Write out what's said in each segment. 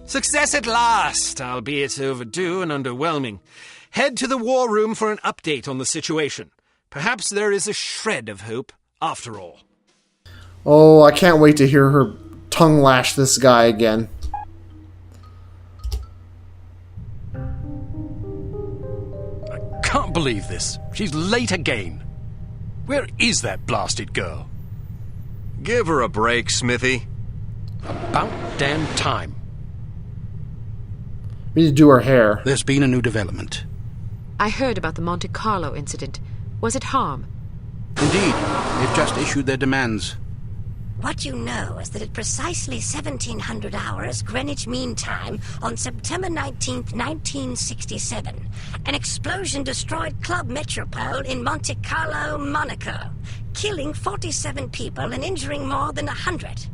Success at last, albeit overdue and underwhelming. Head to the war room for an update on the situation. Perhaps there is a shred of hope, after all. Oh, I can't wait to hear her tongue lash this guy again. I can't believe this. She's late again. Where is that blasted girl? Give her a break, Smithy. About damn time. We need to do her hair. There's been a new development. I heard about the Monte Carlo incident. Was it harm? Indeed, they've just issued their demands. What you know is that at precisely 1700 hours Greenwich Mean Time on September 19th, 1967, an explosion destroyed Club Metropole in Monte Carlo, Monaco, killing 47 people and injuring more than 100.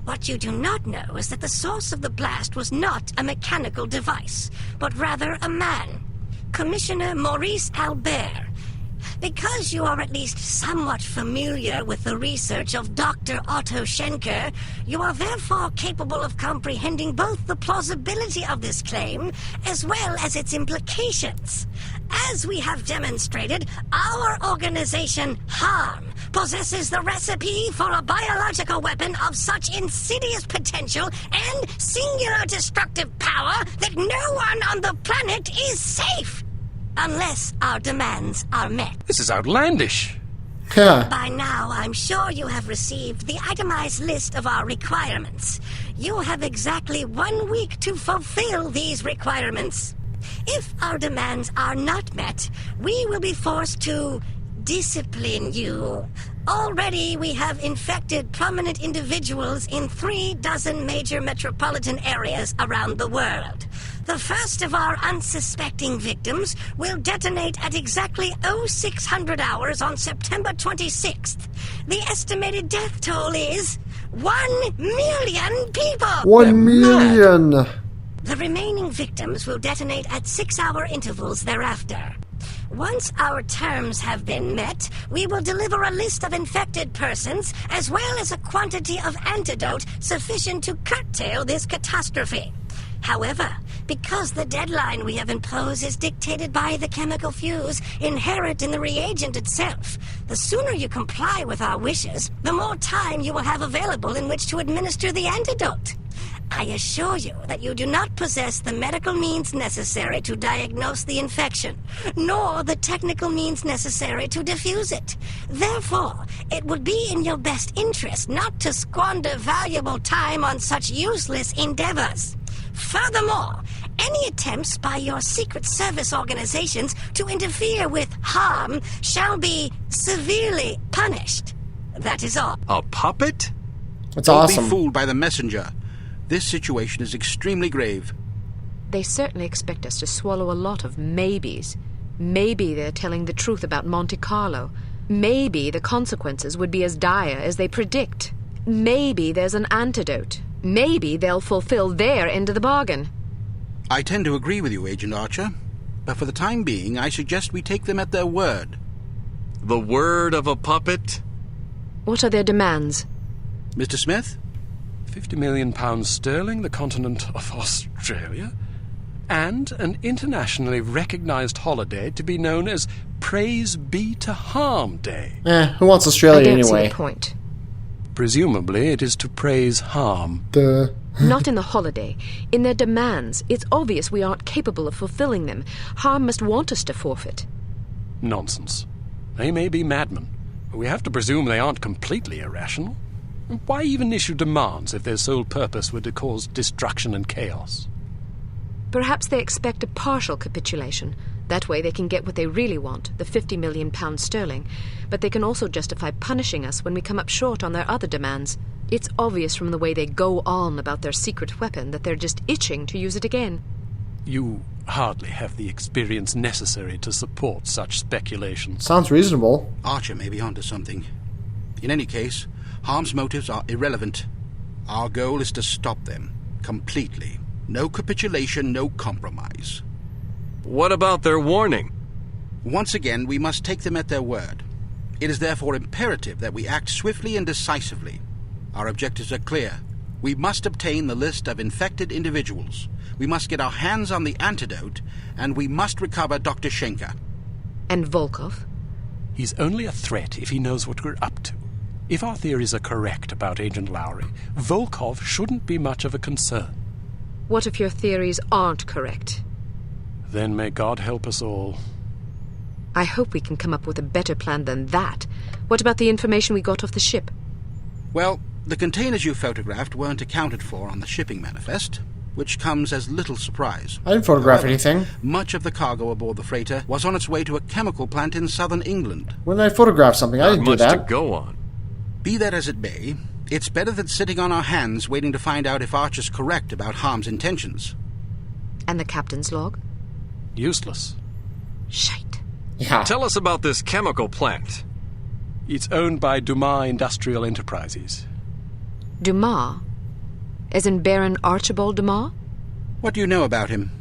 What you do not know is that the source of the blast was not a mechanical device, but rather a man, Commissioner Maurice Albert. Because you are at least somewhat familiar with the research of Dr. Otto Schenker, you are therefore capable of comprehending both the plausibility of this claim as well as its implications. As we have demonstrated, our organization, HARM, possesses the recipe for a biological weapon of such insidious potential and singular destructive power that no one on the planet is safe. Unless our demands are met. This is outlandish. By now, I'm sure you have received the itemized list of our requirements. You have exactly 1 week to fulfill these requirements. If our demands are not met, we will be forced to discipline you. Already, we have infected prominent individuals in 36 major metropolitan areas around the world. The first of our unsuspecting victims will detonate at exactly 0600 hours on September 26th. The estimated death toll is 1 million people! 1 million! The remaining victims will detonate at 6-hour intervals thereafter. Once our terms have been met, we will deliver a list of infected persons as well as a quantity of antidote sufficient to curtail this catastrophe. However, because the deadline we have imposed is dictated by the chemical fuse inherent in the reagent itself, the sooner you comply with our wishes, the more time you will have available in which to administer the antidote. I assure you that you do not possess the medical means necessary to diagnose the infection, nor the technical means necessary to diffuse it. Therefore, it would be in your best interest not to squander valuable time on such useless endeavors. Furthermore, any attempts by your Secret Service organizations to interfere with HARM shall be severely punished. That is all. A puppet? That's Don't awesome. be fooled by the messenger. This situation is extremely grave. They certainly expect us to swallow a lot of maybes. Maybe they're telling the truth about Monte Carlo. Maybe the consequences would be as dire as they predict. Maybe there's an antidote. Maybe they'll fulfill their end of the bargain. I tend to agree with you, Agent Archer. But for the time being, I suggest we take them at their word. The word of a puppet? What are their demands? Mr. Smith? £50 million sterling, the continent of Australia, and an internationally recognized holiday to be known as Praise Be to Harm Day. Who wants Australia I don't see anyway? the point. Presumably, it is to praise harm. Duh. Not in the holiday. In their demands. It's obvious we aren't capable of fulfilling them. Harm must want us to forfeit. Nonsense. They may be madmen, but we have to presume they aren't completely irrational. Why even issue demands if their sole purpose were to cause destruction and chaos? Perhaps they expect a partial capitulation. That way they can get what they really want, the £50 million sterling. But they can also justify punishing us when we come up short on their other demands. It's obvious from the way they go on about their secret weapon that they're just itching to use it again. You hardly have the experience necessary to support such speculation. Sounds reasonable. Archer may be onto something. In any case, Harm's motives are irrelevant. Our goal is to stop them. Completely. No capitulation, no compromise. What about their warning? Once again, we must take them at their word. It is therefore imperative that we act swiftly and decisively. Our objectives are clear. We must obtain the list of infected individuals. We must get our hands on the antidote, and we must recover Dr. Schenker. And Volkov? He's only a threat if he knows what we're up to. If our theories are correct about Agent Lowry, Volkov shouldn't be much of a concern. What if your theories aren't correct? Then may God help us all. I hope we can come up with a better plan than that. What about the information we got off the ship? Well, the containers you photographed weren't accounted for on the shipping manifest, which comes as little surprise. I didn't photograph However, anything. Much of the cargo aboard the freighter was on its way to a chemical plant in southern England. When did I photograph something? I Not didn't do much to that. go on. Be that as it may, it's better than sitting on our hands waiting to find out if Archer's correct about Harm's intentions. And the captain's log? Useless. Shite. Yeah. Tell us about this chemical plant. It's owned by Dumas Industrial Enterprises. Dumas? As in Baron Archibald Dumas? What do you know about him?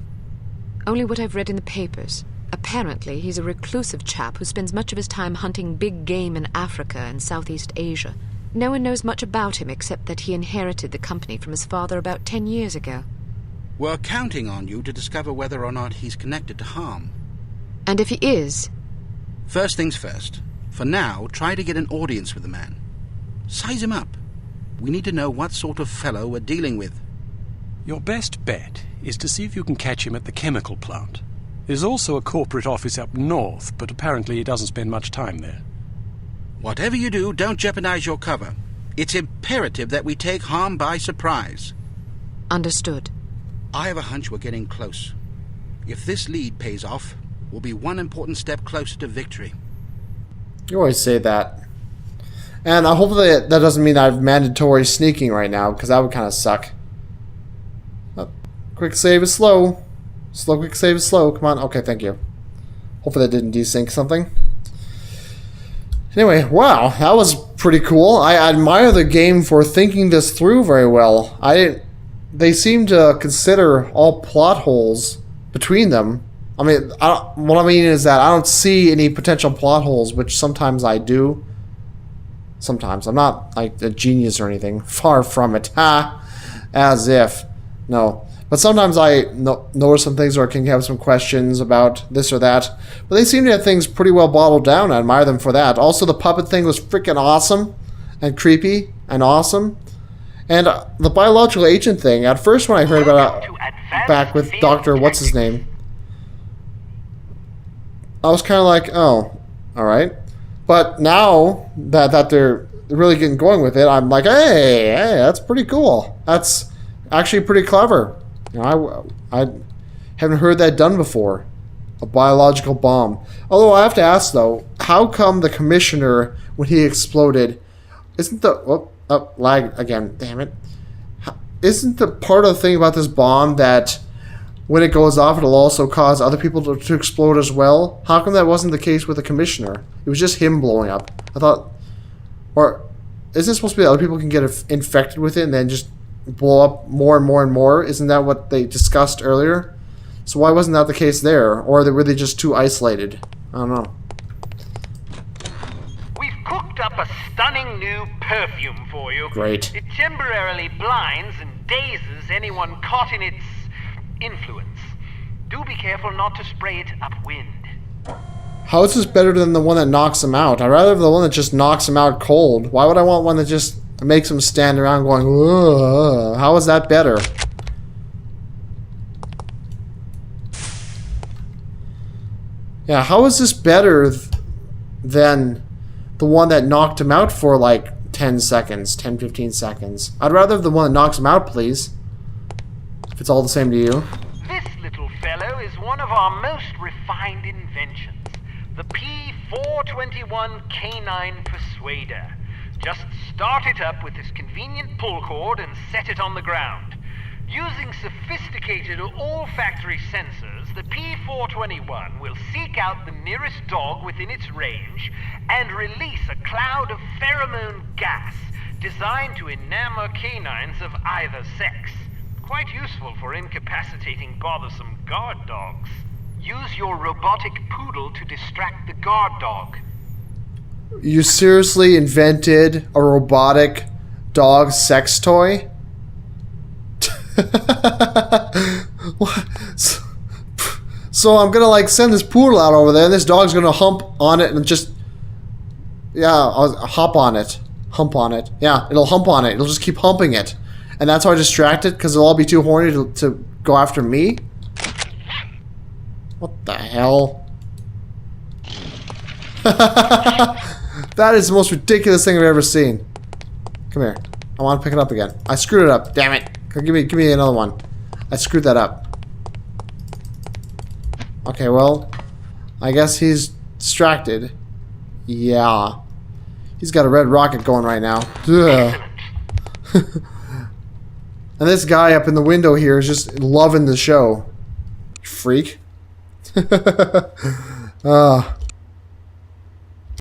Only what I've read in the papers. Apparently, he's a reclusive chap who spends much of his time hunting big game in Africa and Southeast Asia. No one knows much about him except that he inherited the company from his father about 10 years ago. We're counting on you to discover whether or not he's connected to Harm. And if he is, First things first. For now, try to get an audience with the man. Size him up. We need to know what sort of fellow we're dealing with. Your best bet is to see if you can catch him at the chemical plant. There's also a corporate office up north, but apparently he doesn't spend much time there. Whatever you do, don't jeopardize your cover. It's imperative that we take Harm by surprise. understood. I have a hunch we're getting close. If this lead pays off, we'll be one important step closer to victory. You always say that. And hopefully that doesn't mean I have mandatory sneaking right now, because that would kind of suck. Quick save is slow. Quick save is slow. Come on. Okay, thank you. Hopefully that didn't desync something. Anyway, wow, that was pretty cool. I admire the game for thinking this through very well. They seem to consider all plot holes between them. I mean, what I mean is that I don't see any potential plot holes, which sometimes I do. Sometimes. I'm not like a genius or anything. Far from it. Ha! As if. No. But sometimes I notice some things or can have some questions about this or that. But they seem to have things pretty well bottled down. I admire them for that. Also, the puppet thing was freaking awesome and creepy and awesome. And the biological agent thing, at first when I heard about it back with Dr. What's-His-Name, I was kind of like, oh, alright. But now that they're really getting going with it, I'm like, hey, that's pretty cool. That's actually pretty clever. You know, I haven't heard that done before. A biological bomb. Although I have to ask though, how come the commissioner, when he exploded, isn't the lag again? Damn it! Isn't the part of the thing about this bomb that when it goes off, it'll also cause other people to explode as well? How come that wasn't the case with the commissioner? It was just him blowing up. I thought, or isn't it supposed to be that other people can get infected with it and then just blow up more and more and more? Isn't that what they discussed earlier? So why wasn't that the case there? Or were they just too isolated? I don't know. We've cooked up a stunning new perfume for you. Great. It temporarily blinds and dazes anyone caught in its influence. Do be careful not to spray it upwind. How is this better than the one that knocks him out? I'd rather have the one that just knocks him out cold. Why would I want one that just makes him stand around going, ugh? How is that better? Yeah, how is this better than the one that knocked him out for like 10 seconds, 10, 15 seconds? I'd rather have the one that knocks him out, please. If it's all the same to you. This little fellow is one of our most refined inventions. The P421 Canine Persuader. Just start it up with this convenient pull cord and set it on the ground. Using sophisticated olfactory sensors, the P421 will seek out the nearest dog within its range and release a cloud of pheromone gas designed to enamor canines of either sex. Quite useful for incapacitating bothersome guard dogs. Use your robotic poodle to distract the guard dog. You seriously invented a robotic dog sex toy? What? So I'm gonna like send this poodle out over there, and this dog's gonna hump on it and just, yeah, I'll hop on it, hump on it. Yeah, it'll hump on it. It'll just keep humping it, and that's how I distract it because they'll all be too horny to go after me. What the hell? That is the most ridiculous thing I've ever seen. Come here. I want to pick it up again. I screwed it up. Damn it. Give me another one. I screwed that up. Okay, well, I guess he's distracted. Yeah. He's got a red rocket going right now. Ugh. And this guy up in the window here is just loving the show. Freak.